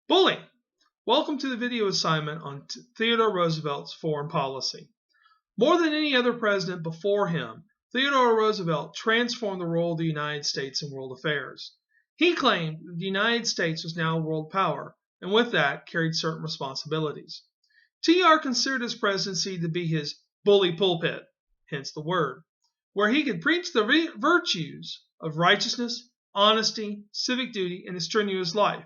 Bully! Welcome to the video assignment on Theodore Roosevelt's foreign policy. More than any other president before him, Theodore Roosevelt transformed the role of the United States in world affairs. He claimed that the United States was now a world power, and with that carried certain responsibilities. TR considered his presidency to be his bully pulpit, hence the word, where he could preach the virtues of righteousness, honesty, civic duty, and a strenuous life.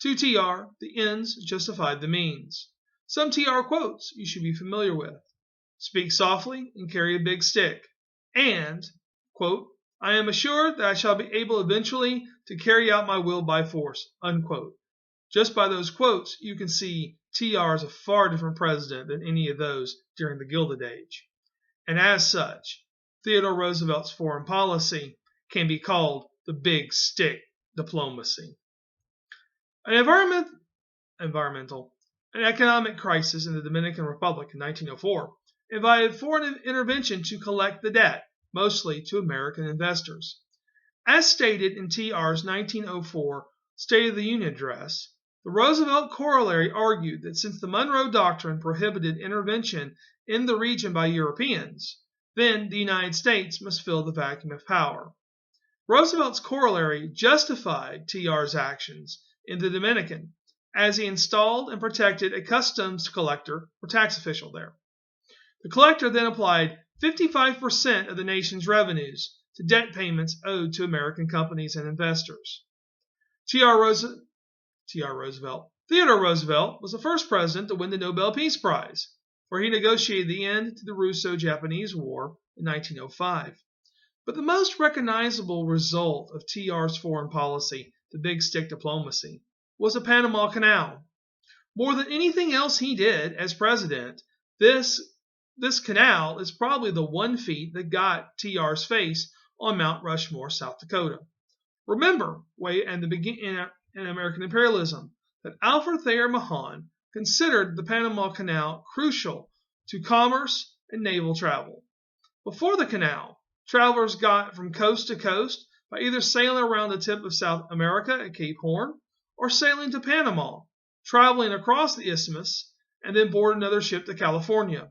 To TR, the ends justified the means. Some TR quotes you should be familiar with. Speak softly and carry a big stick. And, quote, I am assured that I shall be able eventually to carry out my will by force, unquote. Just by those quotes, you can see TR is a far different president than any of those during the Gilded Age. And as such, Theodore Roosevelt's foreign policy can be called the big stick diplomacy. An economic crisis in the Dominican Republic in 1904 invited foreign intervention to collect the debt, mostly to American investors. As stated in TR's 1904 State of the Union address, the Roosevelt corollary argued that since the Monroe Doctrine prohibited intervention in the region by Europeans, then the United States must fill the vacuum of power. Roosevelt's corollary justified TR's actions in the Dominican, as he installed and protected a customs collector or tax official there. The collector then applied 55% of the nation's revenues to debt payments owed to American companies and investors. Theodore Roosevelt was the first president to win the Nobel Peace Prize, where he negotiated the end to the Russo-Japanese War in 1905. But the most recognizable result of TR's foreign policy, the big stick diplomacy, was the Panama Canal. More than anything else he did as president, this canal is probably the one feat that got TR's face on Mount Rushmore, South Dakota. Remember, way in the beginning in American imperialism, that Alfred Thayer Mahan considered the Panama Canal crucial to commerce and naval travel. Before the canal, travelers got from coast to coast by either sailing around the tip of South America at Cape Horn or sailing to Panama, traveling across the isthmus, and then board another ship to California.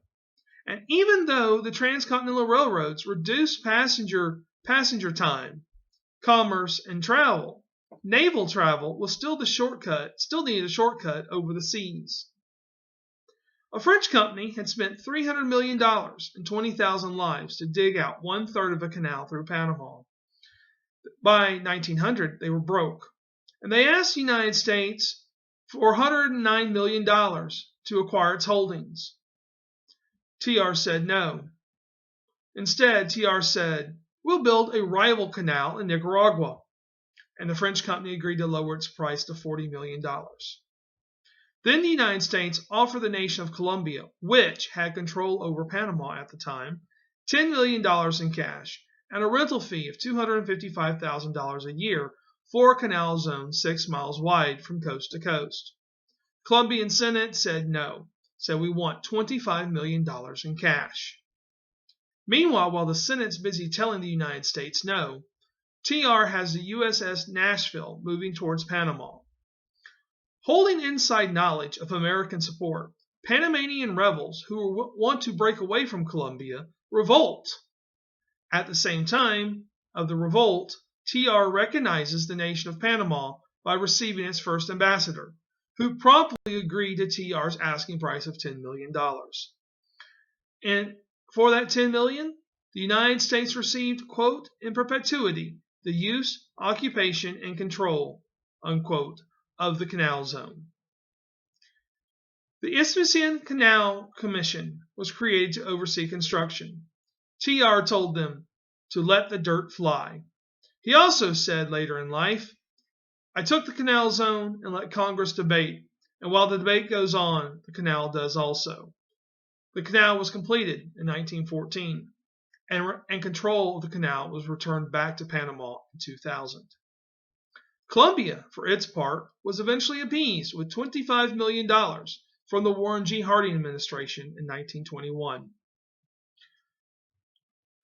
And even though the transcontinental railroads reduced passenger time, commerce, and travel, naval travel was still needed a shortcut over the seas. A French company had spent $300 million and 20,000 lives to dig out 1/3 of a canal through Panama. By 1900, they were broke, and they asked the United States for $109 million to acquire its holdings. TR said no. Instead, TR said, we'll build a rival canal in Nicaragua, and the French company agreed to lower its price to $40 million. Then the United States offered the nation of Colombia, which had control over Panama at the time, $10 million in cash and a rental fee of $255,000 a year for a canal zone 6 miles wide from coast to coast. Colombian Senate said no, said we want $25 million in cash. Meanwhile, while the Senate's busy telling the United States no, TR has the USS Nashville moving towards Panama. Holding inside knowledge of American support, Panamanian rebels who want to break away from Colombia revolt. At the same time of the revolt, TR recognizes the nation of Panama by receiving its first ambassador, who promptly agreed to TR's asking price of $10 million. And for that $10 million, the United States received, quote, in perpetuity, the use, occupation, and control, unquote, of the canal zone. The Isthmian Canal Commission was created to oversee construction. TR told them to let the dirt fly. He also said later in life, I took the canal zone and let Congress debate, and while the debate goes on, the canal does also. The canal was completed in 1914, and control of the canal was returned back to Panama in 2000. Colombia, for its part, was eventually appeased with $25 million from the Warren G. Harding administration in 1921.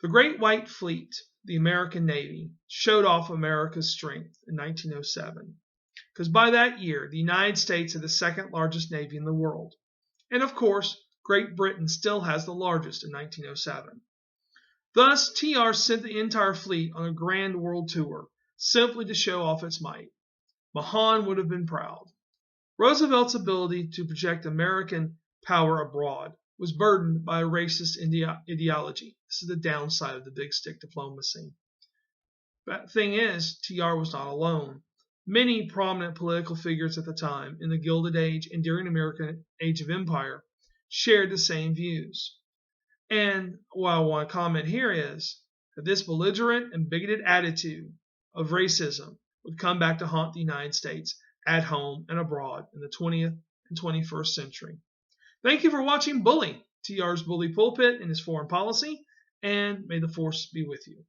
The Great White Fleet, the American Navy, showed off America's strength in 1907. because by that year, the United States had the second largest navy in the world. And of course, Great Britain still has the largest in 1907. Thus, TR sent the entire fleet on a grand world tour, simply to show off its might. Mahan would have been proud. Roosevelt's ability to project American power abroad was burdened by a racist ideology. This is the downside of the big stick diplomacy. But the thing is, TR was not alone. Many prominent political figures at the time, in the Gilded Age and during the American Age of Empire, shared the same views. And what I want to comment here is that this belligerent and bigoted attitude of racism would come back to haunt the United States at home and abroad in the 20th and 21st century. Thank you for watching Bully, TR's Bully Pulpit and his foreign policy, and may the force be with you.